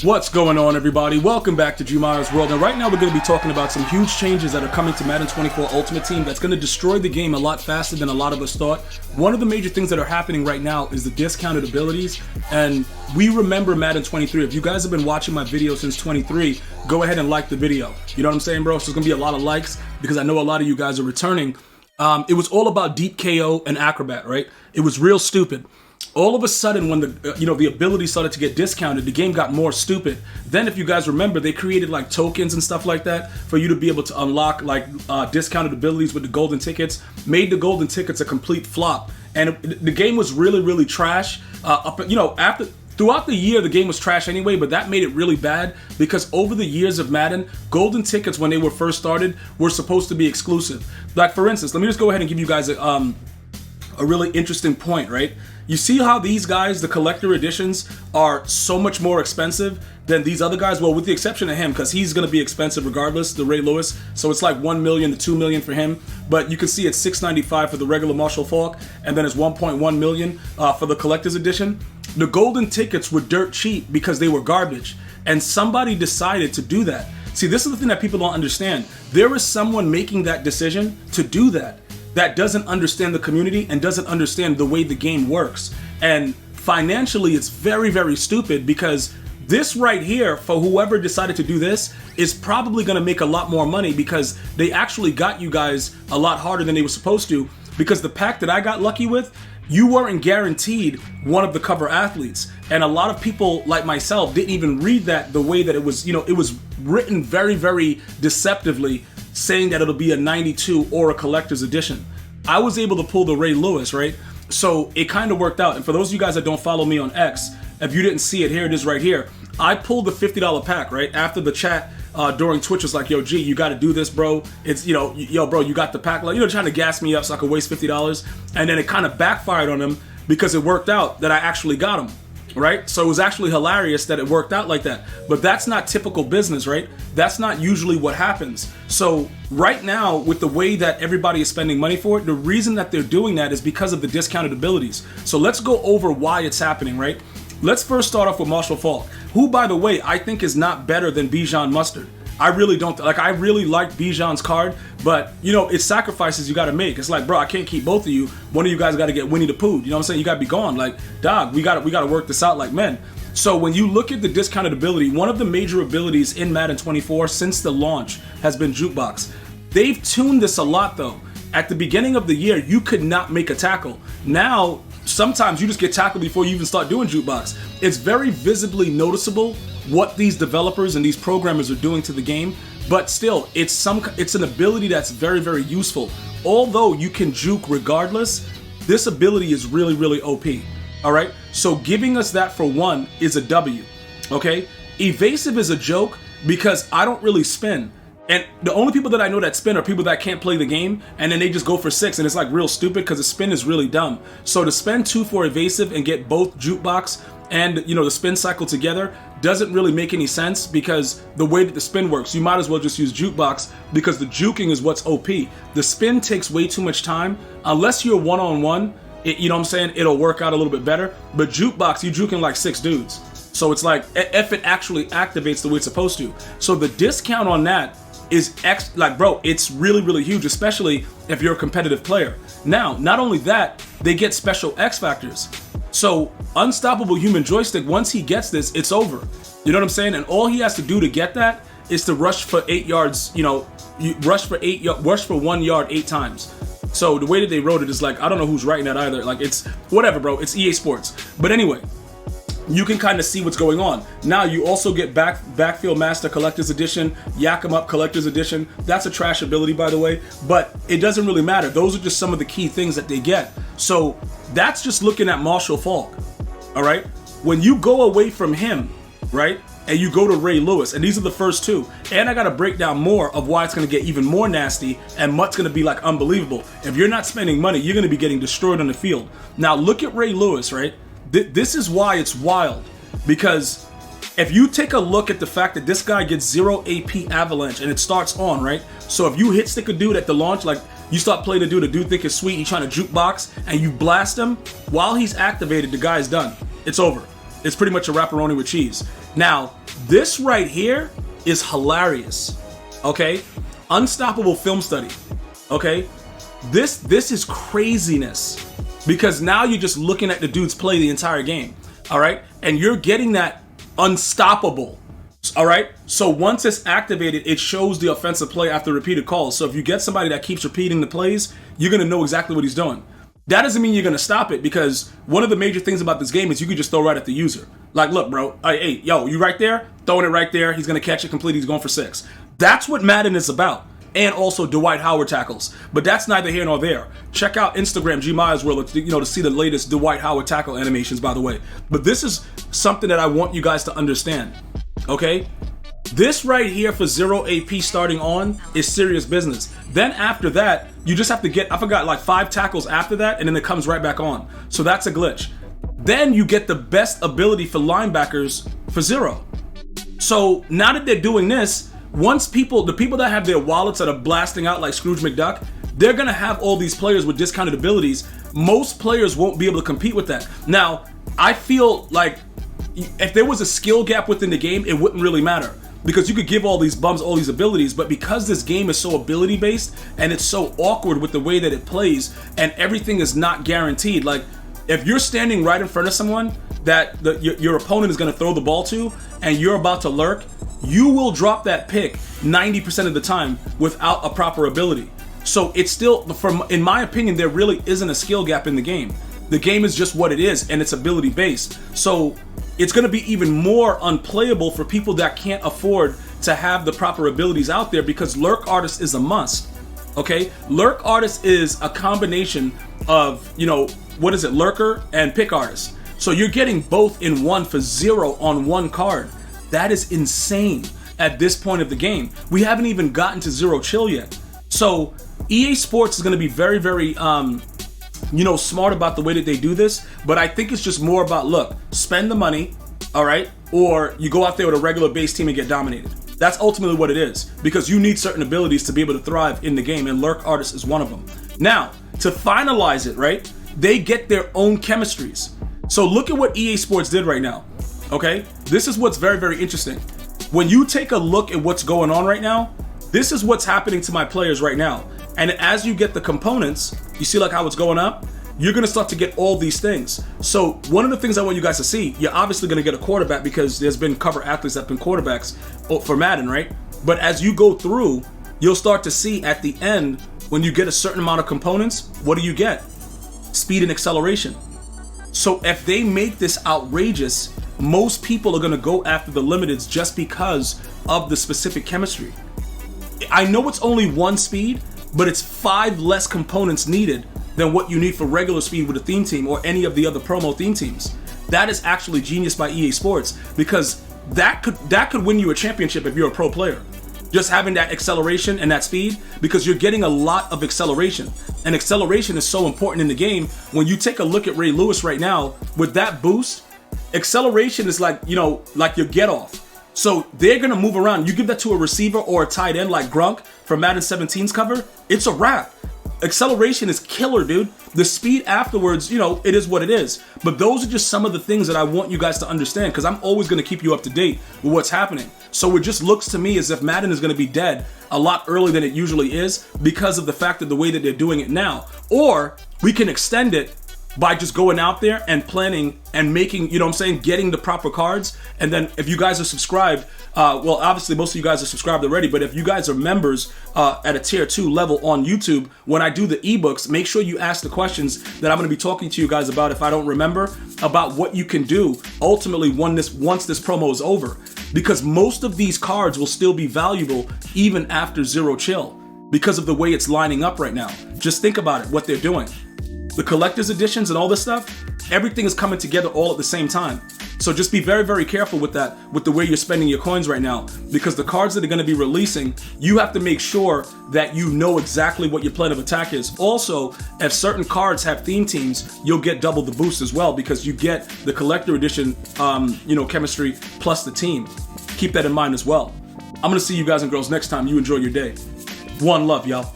What's going on, everybody? Welcome back to GmiasWorld, and right now we're going to be talking about some huge changes that are coming to Madden 24 Ultimate Team that's going to destroy the game a lot faster than a lot of us thought. One of the major things that are happening right now is the discounted abilities, and we remember Madden 23. If you guys have been watching my video since 23, go ahead and like the video. You know what I'm saying, bro? So there's going to be a lot of likes because I know a lot of you guys are returning. It was all about Deep KO and Acrobat, right? It was real stupid. All of a sudden, when the ability started to get discounted, the game got more stupid. Then, if you guys remember, they created like tokens and stuff like that for you to be able to unlock like discounted abilities with the golden tickets. Made the golden tickets a complete flop, and the game was really trash. Throughout the year, the game was trash anyway, but that made it really bad because over the years of Madden, golden tickets when they were first started were supposed to be exclusive. Like, for instance, let me just go ahead and give you guys a really interesting point, right? You see how these guys, the collector editions, are so much more expensive than these other guys? Well, with the exception of him, because he's going to be expensive regardless, the Ray Lewis. So it's like $1 million to $2 million for him. But you can see it's $695 for the regular Marshall Faulk, and then it's $1.1 million for the collector's edition. The golden tickets were dirt cheap because they were garbage. And somebody decided to do that. See, this is the thing that people don't understand. There is someone making that decision to do that doesn't understand the community and doesn't understand the way the game works. And financially, it's very stupid because this right here, for whoever decided to do this, is probably going to make a lot more money because they actually got you guys a lot harder than they were supposed to, because the pack that I got lucky with, you weren't guaranteed one of the cover athletes. And a lot of people like myself didn't even read that the way that it was, it was written very deceptively, saying that it'll be a 92 or a collector's edition. I was able to pull the Ray Lewis, right? So it kind of worked out. And for those of you guys that don't follow me on X, if you didn't see it, here it is right here. I pulled the $50 pack, right? After the chat during Twitch was like, yo, G, you got to do this, bro. It's, yo, bro, you got the pack. Like, trying to gas me up so I could waste $50. And then it kind of backfired on him because it worked out that I actually got him. Right? So it was actually hilarious that it worked out like that. But that's not typical business, right? That's not usually what happens. So right now, with the way that everybody is spending money for it, the reason that they're doing that is because of the discounted abilities. So let's go over why it's happening, right? Let's first start off with Marshall Faulk, who, by the way, I think is not better than Bijan Mustard. I really don't. I really like Bijan's card, but, it's sacrifices you got to make. It's like, bro, I can't keep both of you. One of you guys got to get Winnie the Pooh. You know what I'm saying? You got to be gone. Like, dog, we got to work this out like men. So when you look at the discounted ability, one of the major abilities in Madden 24 since the launch has been Jukebox. They've tuned this a lot, though. At the beginning of the year, you could not make a tackle. Now, sometimes you just get tackled before you even start doing Jukebox. It's very visibly noticeable what these developers and these programmers are doing to the game, but still, it's an ability that's very useful. Although you can juke regardless, this ability is really OP. All right, so giving us that for one is a W. Okay, evasive is a joke because I don't really spin. And the only people that I know that spin are people that can't play the game, and then they just go for 6, and it's like real stupid because the spin is really dumb. So to spend 2 for evasive and get both jukebox and the spin cycle together doesn't really make any sense because the way that the spin works, you might as well just use jukebox because the juking is what's OP. The spin takes way too much time. Unless you're one-on-one, you know what I'm saying, it'll work out a little bit better. But jukebox, you juking like 6 dudes. So it's like, if it actually activates the way it's supposed to. So the discount on that is bro, it's really huge, especially if you're a competitive player. Now, not only that, they get special X factors. So Unstoppable Human Joystick, once he gets this, it's over. You know what I'm saying? And all he has to do to get that is to rush for 8 yards, rush for 1 yard 8 times. So the way that they wrote it is like, I don't know who's writing that either. Like, it's whatever, bro. It's EA Sports. But anyway, you can kind of see what's going on. Now you also get Backfield Master Collector's Edition, Yak 'em Up Collector's Edition. That's a trash ability, by the way, but it doesn't really matter. Those are just some of the key things that they get. So that's just looking at Marshall Faulk, all right? When you go away from him, right, and you go to Ray Lewis, and these are the first 2, and I got to break down more of why it's going to get even more nasty, and MUT's going to be like unbelievable. If you're not spending money, you're going to be getting destroyed on the field. Now look at Ray Lewis, right? This is why it's wild, because if you take a look at the fact that this guy gets 0 AP avalanche and it starts on, right? So if you hit stick a dude at the launch, like you start playing the dude think it's sweet, he's trying to jukebox, and you blast him, while he's activated, the guy's done. It's over. It's pretty much a wrapperoni with cheese. Now, This right here is hilarious. Okay, unstoppable film study. Okay, this is craziness, because now you're just looking at the dudes play the entire game. All right, and you're getting that unstoppable. All right, so once it's activated, it shows the offensive play after repeated calls. So if you get somebody that keeps repeating the plays, you're gonna know exactly what he's doing. That doesn't mean you're gonna stop it, because one of the major things about this game is you can just throw right at the user. Like, look, bro, hey, yo, you right there? Throwing it right there. He's gonna catch it complete. He's going for 6. That's what Madden is about. And also Dwight Howard tackles. But that's neither here nor there. Check out Instagram, GmiasWorld, to see the latest Dwight Howard tackle animations, by the way. But this is something that I want you guys to understand. Okay? This right here for 0 AP starting on is serious business. Then after that, you just have to get, I forgot, like 5 tackles after that, and then it comes right back on. So that's a glitch. Then you get the best ability for linebackers for 0. So now that they're doing this, once the people that have their wallets that are blasting out like Scrooge McDuck, they're gonna have all these players with discounted abilities. Most players won't be able to compete with that. Now, I feel like if there was a skill gap within the game, it wouldn't really matter, because you could give all these bums all these abilities. But because this game is so ability based and it's so awkward with the way that it plays, and everything is not guaranteed, like if you're standing right in front of someone that your opponent is going to throw the ball to, and you're about to lurk, you will drop that pick 90% of the time without a proper ability. So it's still, in my opinion, there really isn't a skill gap in the game. The game is just what it is, and it's ability based. So it's going to be even more unplayable for people that can't afford to have the proper abilities out there, because Lurk Artist is a must. Okay, Lurk Artist is a combination of, what is it, Lurker and Pick Artist. So you're getting both in one for 0 on one card. That is insane at this point of the game. We haven't even gotten to 0 chill yet. So EA Sports is going to be very, very, smart about the way that they do this. But I think it's just more about, look, spend the money, all right? Or you go out there with a regular base team and get dominated. That's ultimately what it is, because you need certain abilities to be able to thrive in the game, and Lurk Artist is one of them. Now, to finalize it, right, they get their own chemistries. So look at what EA Sports did right now, okay? This is what's very, very interesting. When you take a look at what's going on right now, this is what's happening to my players right now. And as you get the components, you see like how it's going up? You're gonna start to get all these things. So one of the things I want you guys to see, you're obviously gonna get a quarterback, because there's been cover athletes that have been quarterbacks for Madden, right? But as you go through, you'll start to see at the end, when you get a certain amount of components, what do you get? Speed and acceleration. So if they make this outrageous, most people are gonna go after the limiteds just because of the specific chemistry. I know it's only 1 speed, but it's 5 less components needed than what you need for regular speed with a theme team or any of the other promo theme teams. That is actually genius by EA Sports, because that could win you a championship if you're a pro player. Just having that acceleration and that speed, because you're getting a lot of acceleration. And acceleration is so important in the game. When you take a look at Ray Lewis right now, with that boost, acceleration is like, like your get off. So they're gonna move around. You give that to a receiver or a tight end like Grunk from Madden 17's cover, it's a wrap. Acceleration is killer, dude. The speed afterwards, it is what it is. But those are just some of the things that I want you guys to understand, because I'm always going to keep you up to date with what's happening. So it just looks to me as if Madden is going to be dead a lot earlier than it usually is, because of the fact of the way that they're doing it now. Or we can extend it by just going out there and planning and making, getting the proper cards. And then if you guys are subscribed, well, obviously most of you guys are subscribed already, but if you guys are members at a tier 2 level on YouTube, when I do the ebooks, make sure you ask the questions that I'm going to be talking to you guys about, if I don't remember, about what you can do ultimately once this promo is over. Because most of these cards will still be valuable even after 0 chill, because of the way it's lining up right now. Just think about it, what they're doing. The collector's editions and all this stuff, everything is coming together all at the same time. So just be very, very careful with that, with the way you're spending your coins right now, because the cards that are going to be releasing, you have to make sure that you know exactly what your plan of attack is. Also, if certain cards have theme teams, you'll get double the boost as well, because you get the collector edition, chemistry plus the team. Keep that in mind as well. I'm going to see you guys and girls next time. You enjoy your day. One love, y'all.